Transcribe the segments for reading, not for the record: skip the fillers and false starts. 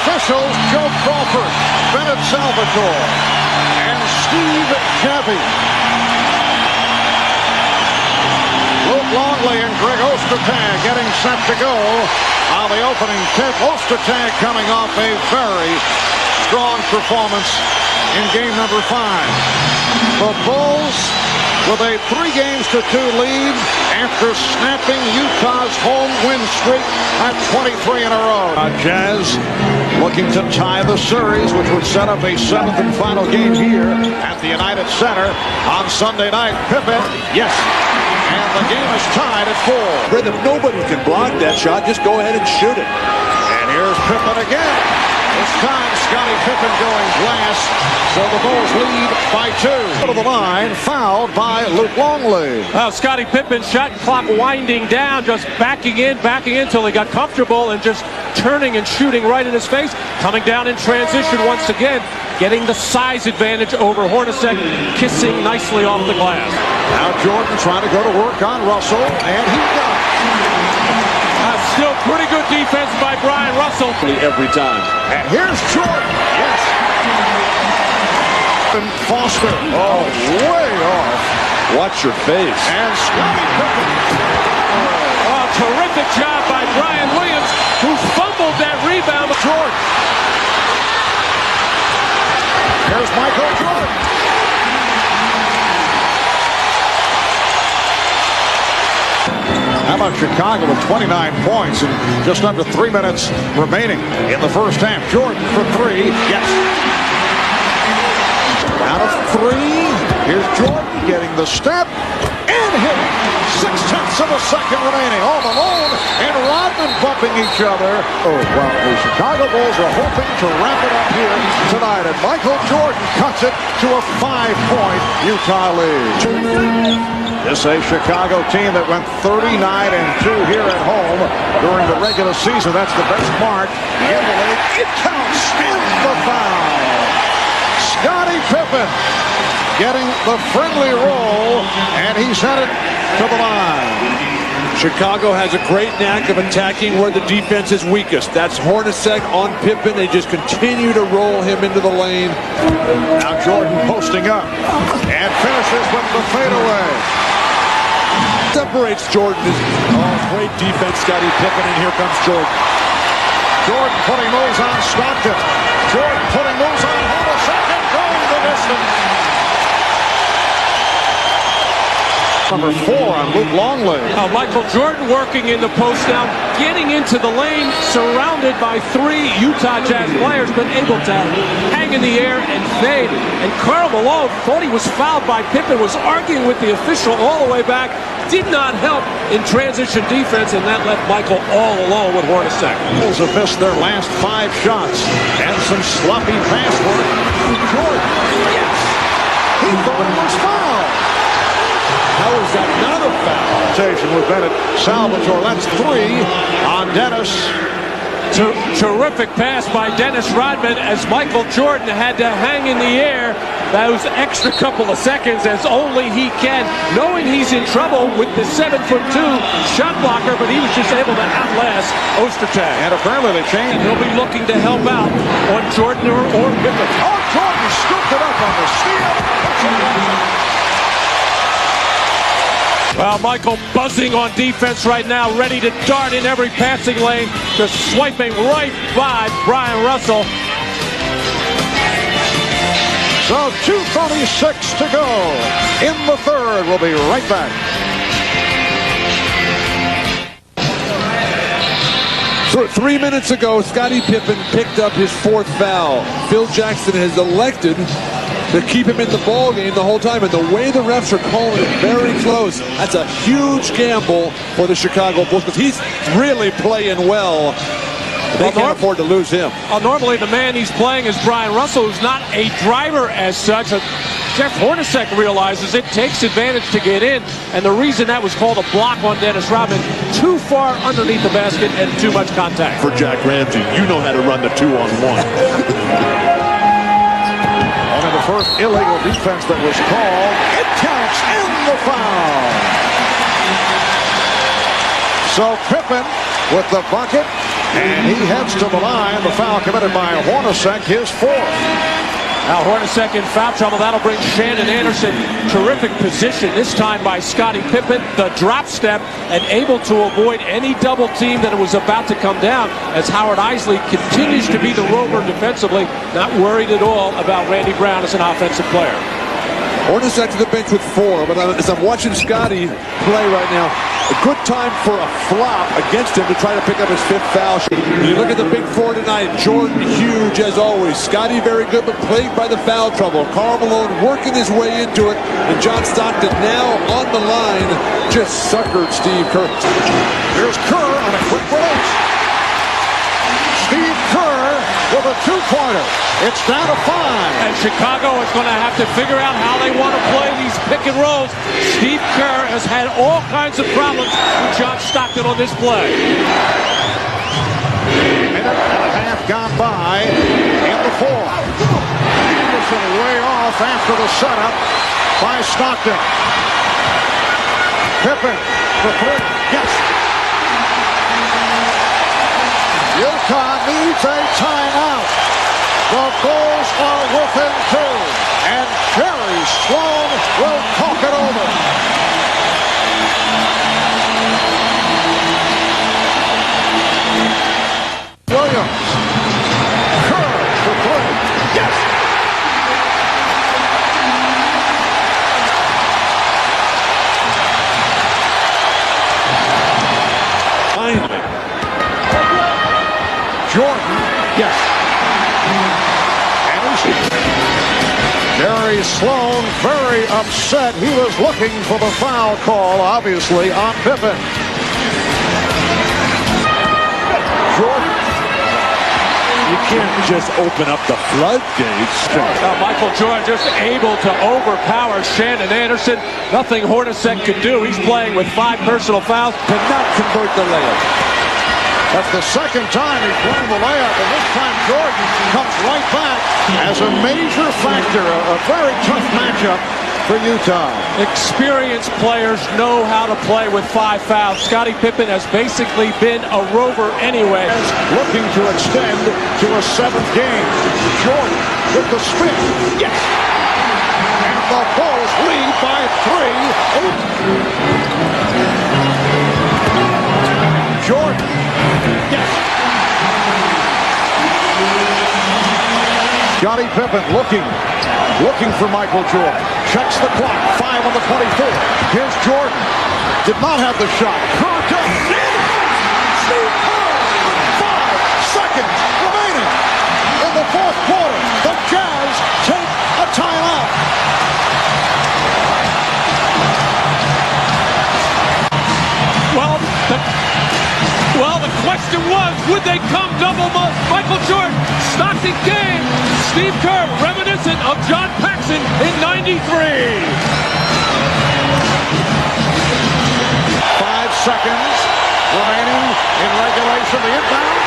officials, Joe Crawford, Bennett Salvatore, and Steve Javie. Luke Longley and Greg Ostertag getting set to go on the opening tip. Ostertag coming off a very strong performance in game number 5. The Bulls with a 3-2 lead after snapping Utah's home win streak at 23 in a row. Jazz looking to tie the series, which would set up a 7th and final game here at the United Center on Sunday night. Pippen, yes. And the game is tied at 4. Rhythm, nobody can block that shot. Just go ahead and shoot it. And here's Pippen again. This time, Scottie Pippen going glass. So the Bulls lead by 2. To the line, fouled by Luke Longley. Well, Scottie Pippen, shot clock winding down, just backing in till he got comfortable and just turning and shooting right in his face. Coming down in transition once again, getting the size advantage over Hornacek, kissing nicely off the glass. Now Jordan trying to go to work on Russell, and he got it. Still pretty good defense by Brian Russell. Every time. And here's Jordan. Yes. And Foster. Oh, way off. Watch your face. And Scottie Pippen. Oh, terrific job by Brian Williams, who fumbled that rebound. Jordan. Here's Michael Jordan. How about Chicago with 29 points and just under 3 minutes remaining in the first half? Jordan for 3. Yes. Out of 3. Here's Jordan getting the step and hitting. 0.6 of a second remaining. All Malone and Rodman bumping each other. Oh, well, the Chicago Bulls are hoping to wrap it up here tonight. And Michael Jordan cuts it to a 5-point Utah lead. This is a Chicago team that went 39-2 here at home during the regular season. That's the best mark in the league. It counts in the foul. Scottie Pippen getting the friendly roll, and he's headed to the line. Chicago has a great knack of attacking where the defense is weakest. That's Hornacek on Pippen. They just continue to roll him into the lane. Now Jordan posting up and finishes with the fadeaway. Separates Jordan. Oh, great defense, Scottie Pippen, and here comes Jordan. Jordan putting moves on Stockton. Jordan putting moves on Hornacek and going the distance. Number 4 on Luke Longley. Michael Jordan working in the post now, getting into the lane, surrounded by 3 Utah Jazz players, but able to hang in the air and fade. And Karl Malone thought he was fouled by Pippen, was arguing with the official all the way back, did not help in transition defense, and that left Michael all alone with Hornacek. Bulls have missed their last 5 shots, and some sloppy pass work. Jordan, yes, he thought it was fouled. How is that not a foul? With Bennett Salvatore. That's 3 on Dennis. Terrific pass by Dennis Rodman as Michael Jordan had to hang in the air those extra couple of seconds as only he can, knowing he's in trouble with the 7'2" shot blocker, but he was just able to outlast Ostertag. And apparently they changed. He'll be looking to help out on Jordan or Pippen. Oh, Jordan scooped it up on the steal. Well, Michael buzzing on defense right now, ready to dart in every passing lane, just swiping right by Brian Russell. So 2:36 to go in the third. We'll be right back. So 3 minutes ago, Scottie Pippen picked up his 4th foul. Phil Jackson has elected to keep him in the ball game the whole time, and the way the refs are calling it very close, that's a huge gamble for the Chicago Bulls because he's really playing well. They can't afford to lose him. Normally the man he's playing is Brian Russell, who's not a driver as such. Jeff Hornacek realizes it, takes advantage to get in, and the reason that was called a block on Dennis Rodman, too far underneath the basket and too much contact. For Jack Ramsey, you know how to run the 2-on-1. The first illegal defense that was called. It counts in the foul. So Pippen with the bucket And he heads to the line. The foul committed by Hornacek, his fourth. Now Hornacek in foul trouble. That'll bring Shannon Anderson. Terrific position this time by Scottie Pippen. The drop step and able to avoid any double team that was about to come down as Howard Eisley continues to be the rover defensively. Not worried at all about Randy Brown as an offensive player. Hornacek to the bench with 4, but as I'm watching Scottie play right now, a good time for a flop against him to try to pick up his 5th foul. You look at the big 4 tonight. Jordan, huge as always. Scottie, very good, but plagued by the foul trouble. Karl Malone working his way into it, and John Stockton now on the line just suckered Steve Kerr. Here's Kerr on a quick release. Steve Kerr with a 2-pointer. It's down to 5. And Chicago is going to have to figure out how they want to play these pick and rolls. Steve Kerr has had all kinds of problems with John Stockton on this play. Minute and a half gone by in the 4th. Anderson way off after the setup by Stockton. Pippen for 3. Yes. Utah needs a timeout. The Bulls are within 2, and Jerry Sloan will talk it over. Williams. Kerr for 3. Yes! Finally. Jordan. Yes. Jerry Sloan very upset. He was looking for the foul call, obviously, on Pippen. Jordan. You can't just open up the floodgates. Michael Jordan just able to overpower Shannon Anderson. Nothing Hornacek could do. He's playing with 5 personal fouls. Cannot convert the layup. That's the second time he's blown the layup, and this time Jordan comes right back as a major factor. A very tough matchup for Utah. Experienced players know how to play with 5 fouls. Scottie Pippen has basically been a rover anyway. Looking to extend to a 7th game. Jordan with the spin. Yes! And the Bulls lead by 3. Jordan. Yes! Scottie Pippen looking for Michael Jordan. Checks the clock. 5 on the 24. Here's Jordan. Did not have the shot. Kerr does. Steve Kerr. 5 seconds remaining in the 4th quarter. The Jazz take a timeout. Well, the question was, would they come double Michael Jordan? Stockton game. Steve Kerr, reminiscent of John Paxson in '93. 5 seconds remaining in regulation. The inbound.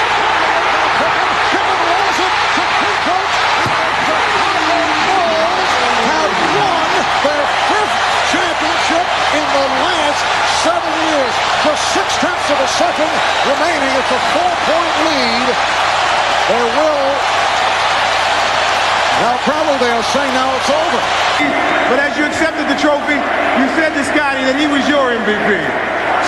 Pippen rolls it to Kukoc. The Chicago Bulls have won their 5th championship in the last 7 years. Just 0.6 of a second remaining. It's a 4-point lead. There will. Now probably they'll say now it's over. But as you accepted the trophy, you said to Scottie that he was your MVP.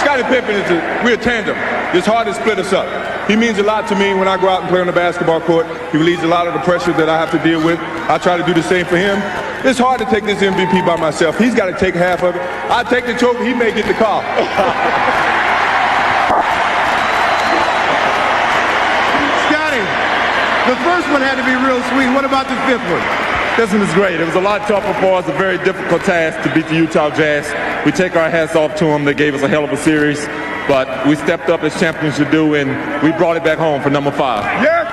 Scottie Pippen we're a tandem. It's hard to split us up. He means a lot to me when I go out and play on the basketball court. He relieves a lot of the pressure that I have to deal with. I try to do the same for him. It's hard to take this MVP by myself. He's got to take half of it. I take the trophy. He may get the car. Scottie, the first one had to be real sweet. What about the 5th one? This one is great. It was a lot tougher for us, a very difficult task to beat the Utah Jazz. We take our hats off to them. They gave us a hell of a series, but we stepped up as champions to do, and we brought it back home for number 5. Yes!